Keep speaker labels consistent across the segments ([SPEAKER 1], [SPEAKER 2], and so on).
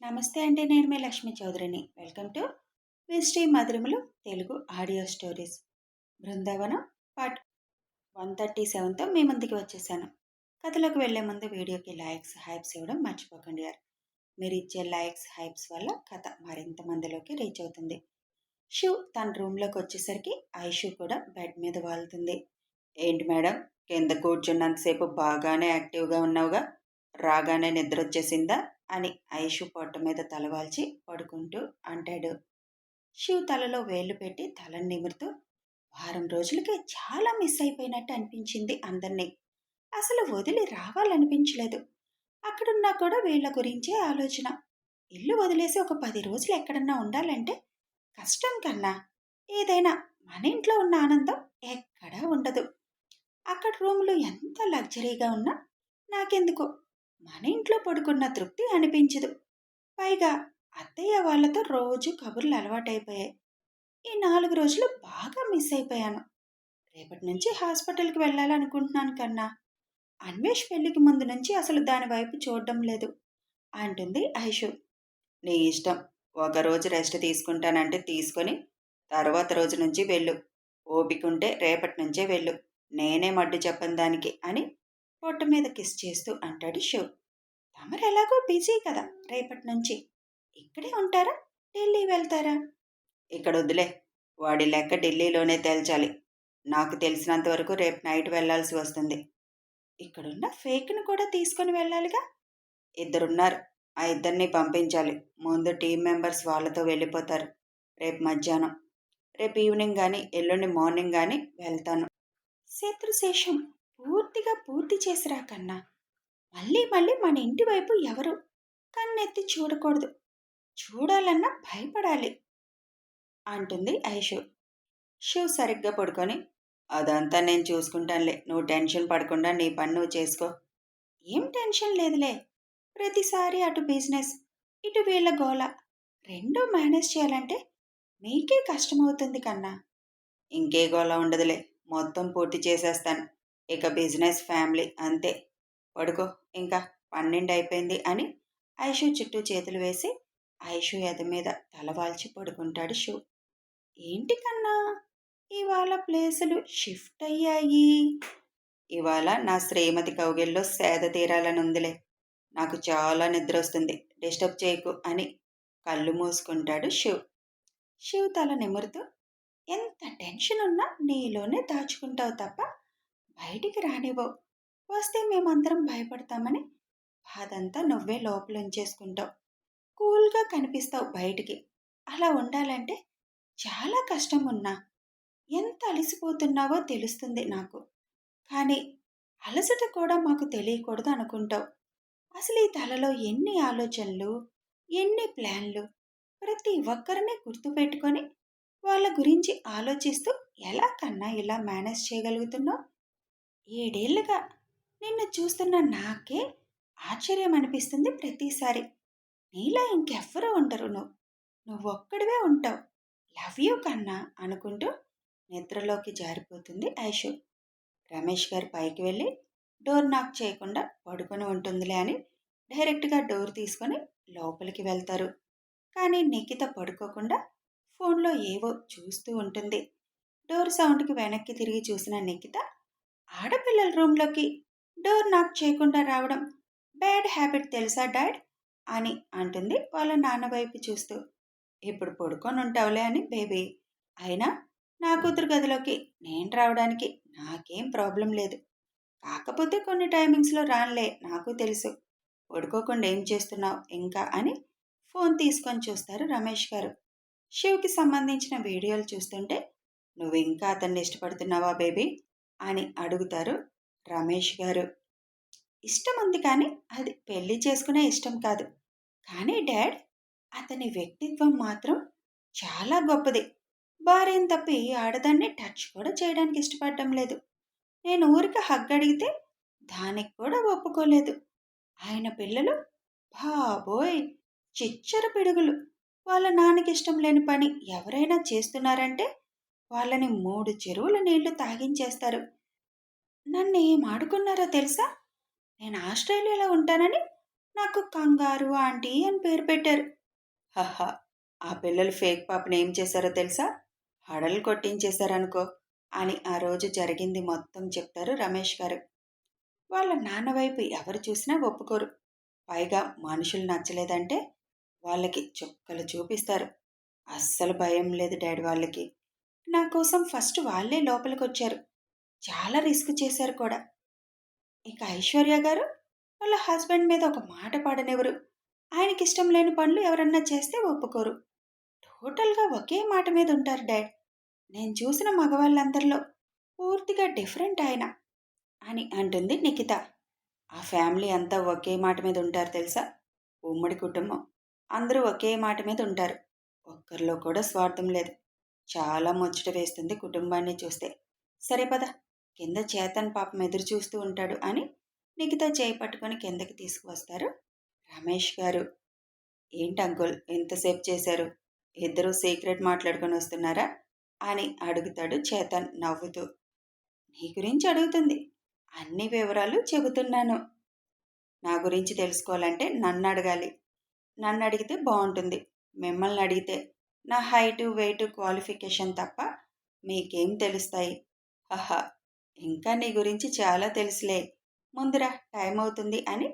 [SPEAKER 1] నమస్తే అండి. నేను మీ లక్ష్మీ చౌదరిని. వెల్కమ్ టు విస్టీ మధురములు Telugu audio stories. Brindavanam part 137తో మీ ముందుకి వచ్చేసాను. కథలోకి వెళ్లే ముందు వీడియోకి లైక్స్, హైప్స్ ఇవ్వడం మర్చిపోకండి యార్. మీరు ఇచ్చే లైక్స్, హైప్స్ వల్ల కథ మరింత మందిలోకి రీచ్ అవుతుంది. శివ్ తన రూమ్లోకి వచ్చేసరికి ఐషు కూడా బెడ్ మీద వాలుతుంది. ఏంటి మేడం, కింద కూర్చున్నంతసేపు బాగానే యాక్టివ్గా ఉన్నావుగా, రాగానే నిద్ర వచ్చేసిందా అని ఐషు పొట్ట మీద తలవాల్చి పడుకుంటూ అంటాడు. శివ్ తలలో వేళ్లు పెట్టి తలని నిమురుతూ, వారం రోజులకి చాలా మిస్ అయిపోయినట్టు అనిపించింది అందరినీ. అసలు వదిలి రావాలనిపించలేదు. అక్కడున్నా కూడా వీళ్ళ గురించే ఆలోచన. ఇల్లు వదిలేసి ఒక 10 రోజులు ఎక్కడన్నా ఉండాలంటే కష్టం కన్నా ఏదైనా మన ఇంట్లో ఉన్న ఆనందం ఎక్కడా ఉండదు. అక్కడ రూములు ఎంత లగ్జరీగా ఉన్నా నాకెందుకో మన ఇంట్లో పడుకున్న తృప్తి అనిపించదు. పైగా అత్తయ్య వాళ్ళతో రోజు కబుర్లు అలవాటైపోయాయి. ఈ 4 రోజులు బాగా మిస్ అయిపోయాను. రేపటి నుంచి హాస్పిటల్కి వెళ్ళాలనుకుంటున్నాను కన్నా. అన్వేష్ పెళ్లికి ముందు నుంచి అసలు దాని వైపు చూడడం లేదు అంటుంది ఐషు. నీ ఇష్టం. ఒకరోజు రెస్ట్ తీసుకుంటానంటే తీసుకొని తర్వాత రోజు నుంచి వెళ్ళు. ఓపికంటే రేపటి నుంచే వెళ్ళు. నేనేం అడ్డు చెప్పను దానికి అని పొట్ట మీద కిస్ చేస్తూ అంటాడు శివ్. తమరెలాగో బిజీ కదా రేపటి నుంచి. ఇక్కడే ఉంటారా, ఢిల్లీ వెళ్తారా? ఇక్కడ వద్దులే. వాడి లెక్క ఢిల్లీలోనే తేల్చాలి. నాకు తెలిసినంత వరకు రేపు నైట్ వెళ్లాల్సి వస్తుంది. ఇక్కడున్న ఫేక్ను కూడా తీసుకొని వెళ్ళాలిగా. ఇద్దరున్నారు. ఆ ఇద్దరిని పంపించాలి. ముందు టీం మెంబర్స్ వాళ్ళతో వెళ్ళిపోతారు రేపు మధ్యాహ్నం. రేపు ఈవినింగ్ కానీ ఎల్లుండి మార్నింగ్ కానీ వెళ్తాను. శత్రుశేషం పూర్తిగా పూర్తి చేసిరా కన్నా. మళ్ళీ మళ్ళీ మన ఇంటి వైపు ఎవరు కన్నెత్తి చూడకూడదు. చూడాలన్నా భయపడాలి అంటుంది ఐషు. శివ్ సరిగ్గా పడుకొని, అదంతా నేను చూసుకుంటానులే, నువ్వు టెన్షన్ పడకుండా నీ పని నువ్వు చేసుకో. ఏం టెన్షన్ లేదులే. ప్రతిసారి అటు బిజినెస్, ఇటు వీళ్ళ గోల రెండూ మేనేజ్ చేయాలంటే మీకే కష్టమవుతుంది కన్నా. ఇంకే గోల ఉండదులే, మొత్తం పూర్తి చేసేస్తాను. ఇక బిజినెస్, ఫ్యామిలీ అంతే. పడుకో ఇంకా, 12 అయిపోయింది అని ఐషు చుట్టూ చేతులు వేసి ఐషు ఎద మీద తలవాల్చి పడుకుంటాడు శివ్. ఏంటి కన్నా ఇవాళ ప్లేసులు షిఫ్ట్ అయ్యాయి? ఇవాళ నా శ్రీమతి కౌగిల్లో సేద తీరాలని ఉందిలే. నాకు చాలా నిద్ర వస్తుంది, డిస్టర్బ్ చేయకు అని కళ్ళు మూసుకుంటాడు శివ్. శివ్ తల నిమురుతూ, ఎంత టెన్షన్ ఉన్నా నీలోనే దాచుకుంటావు తప్ప బయటికి రానివ్వవు. వస్తే మేమందరం భయపడతామని బాధంతా నువ్వే లోపల ఉంచేసుకుంటావు. కూల్గా కనిపిస్తావు బయటికి. అలా ఉండాలంటే చాలా కష్టం ఉన్నా. ఎంత అలసిపోతున్నావో తెలుస్తుంది నాకు. కానీ అలసట కూడా మాకు తెలియకూడదు అనుకుంటావు. అసలు ఈ తలలో ఎన్ని ఆలోచనలు, ఎన్ని ప్లాన్లు. ప్రతి ఒక్కరిని గుర్తుపెట్టుకొని వాళ్ళ గురించి ఆలోచిస్తూ ఎలా కన్నా ఇలా మేనేజ్ చేయగలుగుతున్నావు? 7 ఏళ్లుగా నిన్ను చూస్తున్న నాకే ఆశ్చర్యం అనిపిస్తుంది ప్రతిసారి. నీలా ఇంకెవ్వరూ ఉండరు. నువ్వొక్కడివే ఉంటావు. లవ్ యూ కన్నా అనుకుంటూ నిద్రలోకి జారిపోతుంది ఐషు. రమేష్ గారు పైకి వెళ్ళి డోర్ నాక్ చేయకుండా పడుకొని ఉంటుందిలే అని డైరెక్ట్గా డోర్ తీసుకొని లోపలికి వెళ్తారు. కానీ నిఖిత పడుకోకుండా ఫోన్లో ఏవో చూస్తూ ఉంటుంది. డోర్ సౌండ్కి వెనక్కి తిరిగి చూసిన నిఖిత, ఆడపిల్లల రూమ్లోకి డోర్ నాక్ చేయకుండా రావడం బ్యాడ్ హ్యాబిట్ తెలుసా డాడ్ అని అంటుంది వాళ్ళ నాన్న వైపు చూస్తూ. ఇప్పుడు పడుకొని ఉంటావులే అని బేబీ. అయినా నా కూతురు గదిలోకి నేను రావడానికి నాకేం ప్రాబ్లం లేదు. కాకపోతే కొన్ని టైమింగ్స్లో రానులే, నాకు తెలుసు. పడుకోకుండా ఏం చేస్తున్నావు ఇంకా అని ఫోన్ తీసుకొని చూస్తారు రమేష్ గారు. శివ్కి సంబంధించిన వీడియోలు చూస్తుంటే, నువ్వు ఇంకా అతన్ని ఇష్టపడుతున్నావా బేబీ అని అడుగుతారు రమేష్ గారు. ఇష్టం ఉంది కానీ అది పెళ్లి చేసుకునే ఇష్టం కాదు. కానీ డాడ్, అతని వ్యక్తిత్వం మాత్రం చాలా గొప్పది. భార్యను తప్పి ఆడదాన్ని టచ్ కూడా చేయడానికి ఇష్టపడడం లేదు. నేను ఊరికి హగ్ అడిగితే దానికి కూడా ఒప్పుకోలేదు. ఆయన పిల్లలు బాబోయ్ చిచ్చర పిడుగులు. వాళ్ళ నాన్నకి ఇష్టం లేని పని ఎవరైనా చేస్తున్నారంటే వాళ్ళని 3 చెరువుల నీళ్లు తాగించేస్తారు. నన్ను ఏం ఆడుకున్నారో తెలుసా? నేను ఆస్ట్రేలియాలో ఉంటానని నాకు కంగారు ఆంటీ అని పేరు పెట్టారు. హహ! ఆ పిల్లలు ఫేక్ పాపని ఏం చేశారో తెలుసా? హడలు కొట్టించేశారనుకో అని ఆ రోజు జరిగింది మొత్తం చెప్తారు రమేష్ గారు. వాళ్ళ నాన్న వైపు ఎవరు చూసినా ఒప్పుకోరు. పైగా మనుషులు నచ్చలేదంటే వాళ్ళకి చుక్కలు చూపిస్తారు. అస్సలు భయం లేదు డాడీ వాళ్ళకి. నా కోసం ఫస్ట్ వాళ్ళే లోపలికొచ్చారు. చాలా రిస్క్ చేశారు కూడా. ఇక ఐశ్వర్య గారు వాళ్ళ హస్బెండ్ మీద ఒక మాట పడనివ్వరు. ఆయనకిష్టం లేని పనులు ఎవరన్నా చేస్తే ఒప్పుకోరు. టోటల్‌గా ఒకే మాట మీద ఉంటారు డాడ్. నేను చూసిన మగవాళ్ళందరిలో పూర్తిగా డిఫరెంట్ ఆయన అని అంటుంది నిఖిత. ఆ ఫ్యామిలీ అంతా ఒకే మాట మీద ఉంటారు తెలుసా? ఉమ్మడి కుటుంబం. అందరూ ఒకే మాట మీద ఉంటారు. ఒక్కరిలో కూడా స్వార్థం లేదు. చాలా ముచ్చట వేస్తుంది కుటుంబాన్ని చూస్తే. సరే పద, కింద చేతన్ పాపం ఎదురు చూస్తూ ఉంటాడు అని నిఖిత చేయి పట్టుకొని కిందకి తీసుకువస్తారు రమేష్ గారు. ఏంటి అంకుల్ ఎంతసేపు చేశారు? ఇద్దరూ సీక్రెట్ మాట్లాడుకొని వస్తున్నారా అని అడుగుతాడు చేతన్ నవ్వుతూ. నీ గురించి అడుగుతుంది. అన్ని వివరాలు చెబుతున్నాను. నా గురించి తెలుసుకోవాలంటే నన్ను అడగాలి. నన్ను అడిగితే బాగుంటుంది. మిమ్మల్ని అడిగితే నా హైటు వెయిట్ క్వాలిఫికేషన్ తప్ప మీకేం తెలుస్తాయి? హహ! ఇంకా నీ గురించి చాలా తెలుసులే. ముందురా, టైం అవుతుంది అని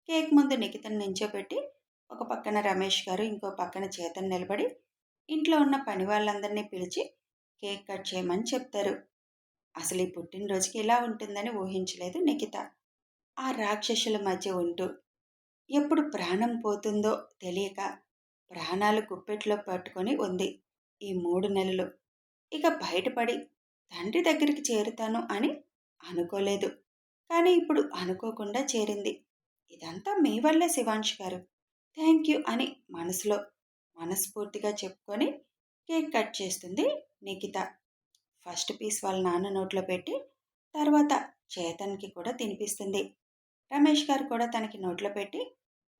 [SPEAKER 1] కేక్ ముందు నిఖితను నించోపెట్టి ఒక పక్కన రమేష్ గారు ఇంకో పక్కన చేతన్ నిలబడి ఇంట్లో ఉన్న పని వాళ్ళందరినీ పిలిచి కేక్ కట్ చేయమని చెప్తారు. అసలు ఈ పుట్టినరోజుకి ఇలా ఉంటుందని ఊహించలేదు నిఖిత. ఆ రాక్షసుల మధ్య ఉంటూ ఎప్పుడు ప్రాణం పోతుందో తెలియక ప్రాణాలు గుప్పెట్లో పట్టుకొని ఉంది ఈ 3 నెలలు. ఇక బయటపడి తండ్రి దగ్గరికి చేరుతాను అని అనుకోలేదు. కానీ ఇప్పుడు అనుకోకుండా చేరింది. ఇదంతా మీ వల్లే శివాంష్ గారు. థ్యాంక్ యూ అని మనసులో మనస్ఫూర్తిగా చెప్పుకొని కేక్ కట్ చేస్తుంది నిఖిత. ఫస్ట్ పీస్ వాళ్ళ నాన్న నోట్లో పెట్టి తర్వాత చేతన్కి కూడా తినిపిస్తుంది. రమేష్ గారు కూడా తనకి నోట్లో పెట్టి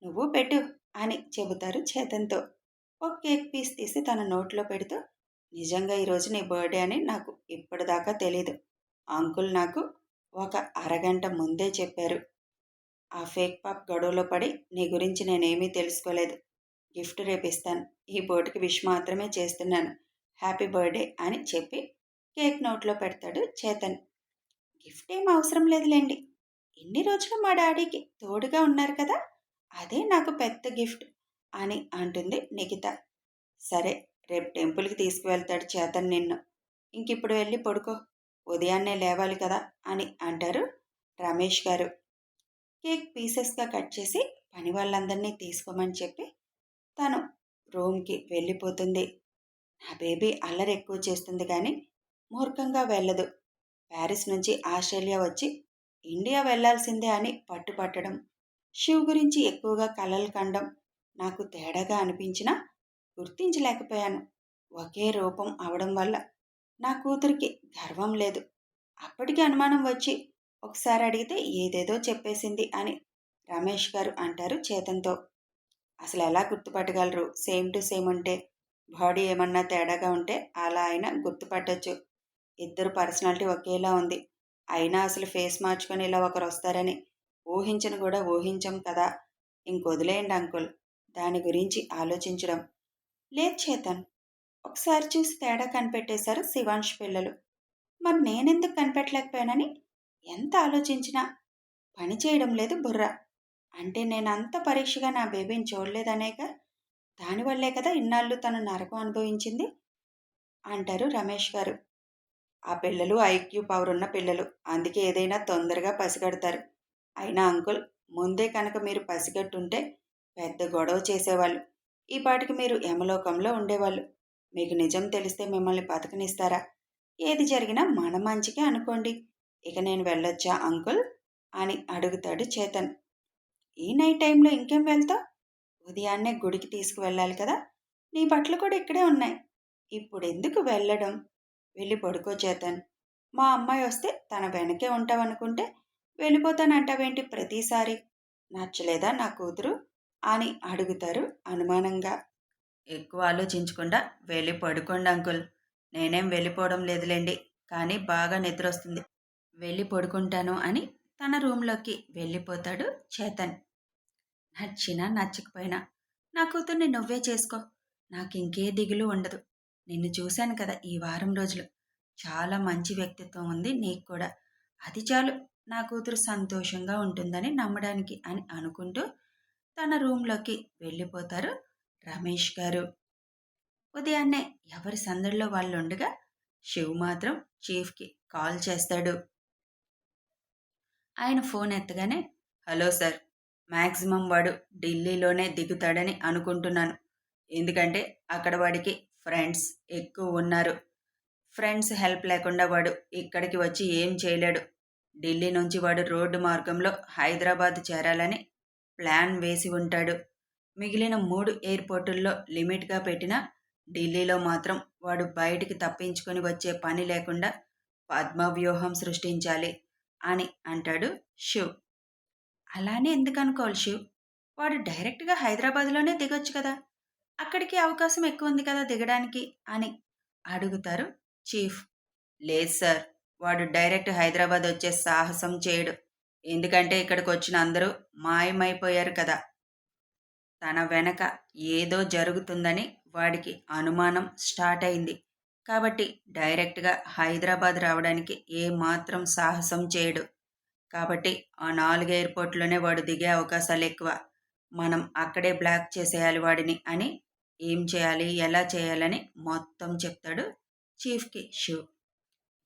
[SPEAKER 1] నువ్వు పెట్టు అని చెబుతారు చేతన్తో. ఒక కేక్ పీస్ తీసి తన నోట్లో పెడుతూ నిజంగా ఈరోజు నీ బర్త్డే అని నాకు ఇప్పటిదాకా తెలీదు. అంకుల్ నాకు ఒక అరగంట ముందే చెప్పారు. ఆ ఫేక్ పాప్ గొడవలో పడి నీ గురించి నేనేమీ తెలుసుకోలేదు. గిఫ్ట్ రేపిస్తాను. ఈ బోర్డుకి విష్ మాత్రమే చేస్తున్నాను. హ్యాపీ బర్త్డే అని చెప్పి కేక్ నోట్లో పెడతాడు చేతన్. గిఫ్ట్ ఏం అవసరం లేదులేండి. ఇన్ని రోజులు మా డాడీకి తోడుగా ఉన్నారు కదా, అదే నాకు పెద్ద గిఫ్ట్ అని అంటుంది నిఖిత. సరే, రేపు టెంపుల్కి తీసుకువెళ్తాడు చేతన్ నిన్ను. ఇంకిప్పుడు వెళ్ళి పడుకో, ఉదయాన్నే లేవాలి కదా అని అంటారు రమేష్ గారు. కేక్ పీసెస్గా కట్ చేసి పని వాళ్ళందరినీ తీసుకోమని చెప్పి తను రూమ్కి వెళ్ళిపోతుంది. నా బేబీ అల్లరి ఎక్కువ చేస్తుంది కానీ మూర్ఖంగా వెళ్ళదు. ప్యారిస్ నుంచి ఆస్ట్రేలియా వచ్చి ఇండియా వెళ్లాల్సిందే అని పట్టుపట్టడం, శివ్ గురించి ఎక్కువగా కలలు కండం నాకు తేడాగా అనిపించినా గుర్తించలేకపోయాను. ఒకే రూపం అవడం వల్ల నా కూతురికి గర్వం లేదు. అప్పటికి అనుమానం వచ్చి ఒకసారి అడిగితే ఏదేదో చెప్పేసింది అని రమేష్ గారు అంటారు చేతన్తో. అసలు ఎలా గుర్తుపట్టగలరు? సేమ్ టు సేమ్ ఉంటే. బాడీ ఏమన్నా తేడాగా ఉంటే అలా అయినా గుర్తుపట్టొచ్చు. ఇద్దరు పర్సనాలిటీ ఒకేలా ఉంది. అయినా అసలు ఫేస్ మార్చుకొని ఇలా ఒకరు వస్తారని ఊహించను కూడా ఊహించం కదా. ఇంకొదిలేయండి అంకుల్ దాని గురించి ఆలోచించడం. లేదు చేతన్, ఒకసారి చూసి తేడా కనిపెట్టేశారు శివాంష్ పిల్లలు. మరి నేనెందుకు కనిపెట్టలేకపోయానని ఎంత ఆలోచించినా పని చేయడం లేదు బుర్ర. అంటే నేనంత పరీక్షగా నా బేబీని చూడలేదనేక, దానివల్లే కదా ఇన్నాళ్ళు తను నరకం అనుభవించింది అంటారు రమేష్ గారు. ఆ పిల్లలు ఐక్యూ పవర్ ఉన్న పిల్లలు, అందుకే ఏదైనా తొందరగా పసిగడతారు. అయినా అంకుల్, ముందే కనుక మీరు పసిగట్టుంటే పెద్ద గొడవ చేసేవాళ్ళు. ఈ పాటికి మీరు యమలోకంలో ఉండేవాళ్ళు. మీకు నిజం తెలిస్తే మిమ్మల్ని బతకనిస్తారా? ఏది జరిగినా మన మంచికే అనుకోండి. ఇక నేను వెళ్ళొచ్చా అంకుల్ అని అడుగుతాడు చేతన్. ఈ నైట్ టైంలో ఇంకేం వెళ్తావు? ఉదయాన్నే గుడికి తీసుకువెళ్ళాలి కదా. నీ బట్టలు కూడా ఇక్కడే ఉన్నాయి. ఇప్పుడెందుకు వెళ్ళడం? వెళ్ళి పడుకో చేతన్. మా అమ్మాయి వస్తే తన వెనకే ఉంటావనుకుంటే వెళ్ళిపోతానంటావేంటి ప్రతిసారి? నచ్చలేదా నా కూతురు అని అడుగుతారు అనుమానంగా. ఎక్కువ ఆలోచించకుండా వెళ్ళి పడుకోండి అంకుల్. నేనేం వెళ్ళిపోవడం లేదులేండి, కానీ బాగా నిద్రొస్తుంది. వెళ్ళి పడుకుంటాను అని తన రూంలోకి వెళ్ళిపోతాడు చేతన్. నచ్చినా నచ్చకపోయినా నా కూతుర్ని నువ్వే చేసుకో. నాకింకే దిగులు ఉండదు. నిన్ను చూశాను కదా ఈ వారం రోజులు. చాలా మంచి వ్యక్తిత్వం ఉంది నీకు కూడా. అది చాలు నా కూతురు సంతోషంగా ఉంటుందని నమ్మడానికి అని అనుకుంటూ తన రూంలోకి వెళ్ళిపోతారు రమేష్ గారు. ఉదయాన్నే ఎవరి సందడిలో వాళ్ళుండగా శివ్ మాత్రం చీఫ్‌కి కాల్ చేస్తాడు. ఆయన ఫోన్ ఎత్తగానే, హలో సార్, మ్యాక్సిమం వాడు ఢిల్లీలోనే దిగుతాడని అనుకుంటున్నాను. ఎందుకంటే అక్కడ వాడికి ఫ్రెండ్స్ ఎక్కువ ఉన్నారు. ఫ్రెండ్స్ హెల్ప్ లేకుండా వాడు ఇక్కడికి వచ్చి ఏం చేయలేడు. ఢిల్లీ నుంచి వాడు రోడ్డు మార్గంలో హైదరాబాద్ చేరాలని ప్లాన్ వేసి ఉంటాడు. మిగిలిన 3 ఎయిర్పోర్టుల్లో లిమిట్గా పెట్టినా ఢిల్లీలో మాత్రం వాడు బయటికి తప్పించుకొని వచ్చే పని లేకుండా పద్మవ్యూహం సృష్టించాలి అని అంటాడు శివ్. అలానే ఎందుకు అనుకోవాలి శివ్? వాడు డైరెక్ట్‌గా హైదరాబాద్‌లోనే దిగొచ్చు కదా! అక్కడికి అవకాశం ఎక్కువుంది కదా దిగడానికి అని అడుగుతారు చీఫ్. లేదు సార్, వాడు డైరెక్ట్ హైదరాబాద్ వచ్చే సాహసం చేయడు. ఎందుకంటే ఇక్కడికొచ్చిన అందరూ మాయమైపోయారు కదా! తన వెనక ఏదో జరుగుతుందని వాడికి అనుమానం స్టార్ట్ అయింది. కాబట్టి డైరెక్ట్‌గా హైదరాబాద్ రావడానికి ఏమాత్రం సాహసం చేయడు. కాబట్టి ఆ 4 ఎయిర్‌పోర్ట్‌లోనే వాడు దిగే అవకాశాలెక్కువ. మనం అక్కడే బ్లాక్ చేసేయాలి వాడిని అని ఏం చేయాలి, ఎలా చేయాలని మొత్తం చెప్తాడు చీఫ్‌కి శివ్.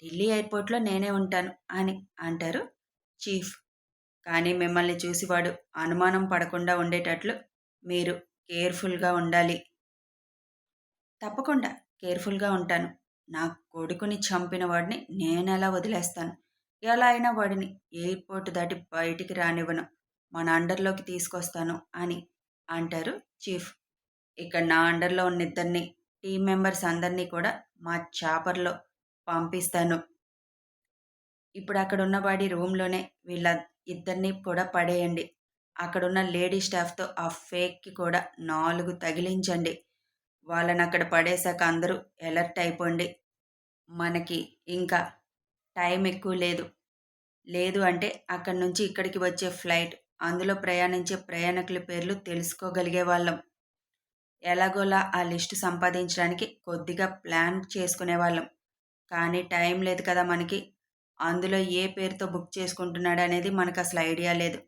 [SPEAKER 1] ఢిల్లీ ఎయిర్‌పోర్ట్‌లో నేనే ఉంటాను అని అంటారు చీఫ్. కానీ మిమ్మల్ని చూసి వాడు అనుమానం పడకుండా ఉండేటట్లు మీరు కేర్‌ఫుల్‌గా ఉండాలి. తప్పకుండా కేర్‌ఫుల్‌గా ఉంటాను. నా కొడుకుని చంపిన వాడిని నేనెలా వదిలేస్తాను? ఎలా అయినా వాడిని ఎయిర్‌పోర్ట్ దాటి బయటికి రానివ్వను. మన అండర్‌లోకి తీసుకొస్తాను అని అంటారు చీఫ్. ఇక్కడ నా అండర్‌లో ఉన్న ఇద్దరిని టీమ్ మెంబర్స్ అందరినీ కూడా మా చాపర్‌లో పంపిస్తాను. ఇప్పుడు అక్కడున్న వాడి రూమ్‌లోనే వీళ్ళ ఇద్దరిని కూడా పడేయండి. అక్కడున్న లేడీ స్టాఫ్‌తో ఆ ఫేక్‌కి కూడా 4 తగిలించండి. వాళ్ళనక్కడ పడేశాక అందరూ ఎలర్ట్ అయిపోండి. మనకి ఇంకా టైం ఎక్కువ లేదు. లేదు అంటే అక్కడి నుంచి ఇక్కడికి వచ్చే ఫ్లైట్, అందులో ప్రయాణించే ప్రయాణికుల పేర్లు తెలుసుకోగలిగే వాళ్ళం. ఎలాగోలా ఆ లిస్టు సంపాదించడానికి కొద్దిగా ప్లాన్ చేసుకునేవాళ్ళం. కానీ టైం లేదు కదా మనకి. అందులో ఏ పేరుతో బుక్ చేసుకుంటున్నాడనేది మనకసలు ఐడియా లేదు.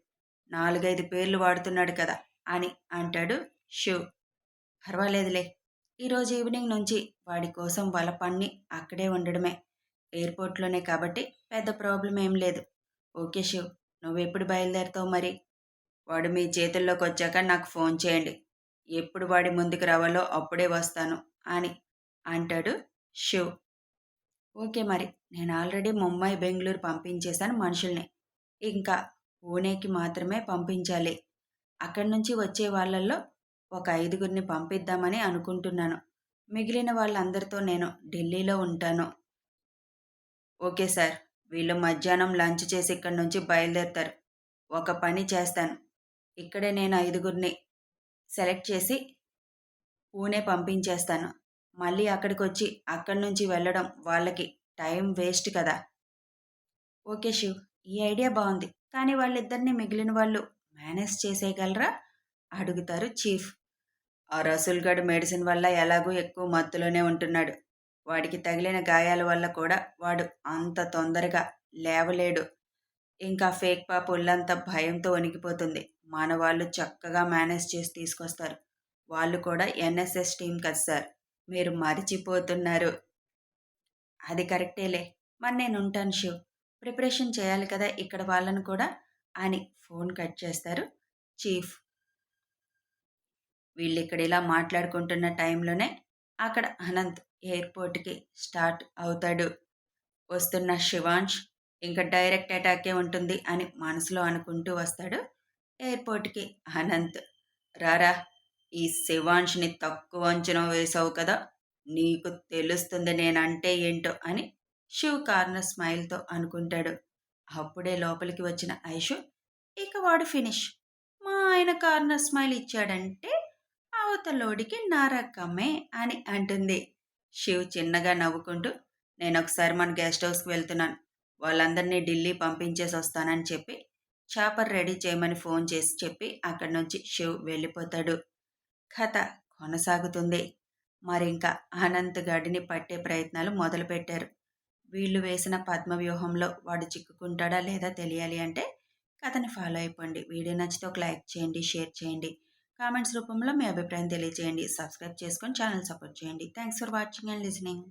[SPEAKER 1] 4, 5 పేర్లు వాడుతున్నాడు కదా! అని అంటాడు శివ్. పర్వాలేదులే. ఈరోజు ఈవినింగ్ నుంచి వాడి కోసం వల పన్ని అక్కడే ఉండడమే. ఎయిర్‌పోర్ట్‌లోనే కాబట్టి పెద్ద ప్రాబ్లమ్ ఏం లేదు. ఓకే శివ్. నువ్వెప్పుడు బయలుదేరతావు మరి? వాడు మీ చేతుల్లోకొచ్చాక నాకు ఫోన్ చేయండి. ఎప్పుడు వాడి ముందుకు రావాలో అప్పుడే వస్తాను అని అంటాడు శివ్. ఓకే మరి. నేను ఆల్రెడీ ముంబై, బెంగుళూరు పంపించేశాను మనుషుల్ని. ఇంకా పూణేకి మాత్రమే పంపించాలి. అక్కడి నుంచి వచ్చే వాళ్ళల్లో ఒక 5గురిని పంపిద్దామని అనుకుంటున్నాను. మిగిలిన వాళ్ళందరితో నేను ఢిల్లీలో ఉంటాను. Okay sir. వీళ్ళు మధ్యాహ్నం లంచ్ చేసి ఇక్కడి నుంచి బయలుదేరుతారు. ఒక పని చేస్తాను. ఇక్కడే నేను 5గురిని సెలెక్ట్ చేసి పూణే పంపించేస్తాను. మళ్ళీ అక్కడికొచ్చి అక్కడి నుంచి వెళ్ళడం వాళ్ళకి టైం వేస్ట్ కదా! ఓకే శివ్. ఈ ఐడియా బావుంది. కానీ వాళ్ళిద్దరిని మిగిలిన వాళ్ళు మేనేజ్ చేసేయగలరా? అడుగుతారు చీఫ్. ఆ రసూల్‌గాడు మెడిసిన్ వల్ల ఎలాగూ ఎక్కువ మత్తులోనే ఉంటున్నాడు. వాడికి తగిలిన గాయాల వల్ల కూడా వాడు అంత తొందరగా లేవలేడు. ఇంకా ఫేక్ పాప ఒళ్ళంతా భయంతో వణికిపోతుంది. మన వాళ్ళు చక్కగా మేనేజ్ చేసి తీసుకొస్తారు. వాళ్ళు కూడా ఎన్ఎస్ఎస్ టీమ్ కదా సార్! మీరు మరిచిపోతున్నారు. అది కరెక్టేలే. మరి నేనుంటాను శివ్. ప్రిపరేషన్ చేయాలి కదా ఇక్కడ వాళ్ళను కూడా అని ఫోన్ కట్ చేస్తారు చీఫ్. వీళ్ళిక్కడ ఇలా మాట్లాడుకుంటున్న టైంలోనే అక్కడ అనంత్ ఎయిర్‌పోర్ట్‌కి స్టార్ట్ అవుతాడు. వస్తున్న శివాంష్ ఇంక డైరెక్ట్ అటాకే ఉంటుంది అని మనసులో అనుకుంటూ వస్తాడు ఎయిర్‌పోర్ట్‌కి అనంత్. రారా, ఈ శివాంష్‌ని తక్కువ అంచనా వేశావు కదా! నీకు తెలుస్తుంది నేనంటే ఏంటో అని శివ్ కార్నర్ స్మైల్‌తో అనుకుంటాడు. అప్పుడే లోపలికి వచ్చిన ఐషు ఇక వాడు ఫినిష్. మా ఆయన కార్నర్ స్మైల్ ఇచ్చాడంటే అవతలోడికి నా రకమే అని అంటుంది. శివ్ చిన్నగా నవ్వుకుంటూ నేనొకసారి మన గెస్ట్ హౌస్‌కి వెళ్తున్నాను. వాళ్ళందరినీ ఢిల్లీ పంపించేసొస్తానని చెప్పి చాపర్ రెడీ చేయమని ఫోన్ చేసి చెప్పి అక్కడి నుంచి శివ్ వెళ్ళిపోతాడు. కథ కొనసాగుతుంది. మరింక అనంత్ గడిని పట్టే ప్రయత్నాలు మొదలుపెట్టారు. వీళ్ళు వేసిన పద్మవ్యూహంలో వాడు చిక్కుకుంటాడా లేదా తెలియాలి అంటే కథని ఫాలో అయిపోండి. వీడియో నచ్చితే ఒక లైక్ చేయండి, షేర్ చేయండి. కామెంట్స్ రూపంలో మీ అభిప్రాయం తెలియజేయండి. సబ్స్క్రైబ్ చేసుకొని ఛానల్ సపోర్ట్ చేయండి. Thanks for watching and listening.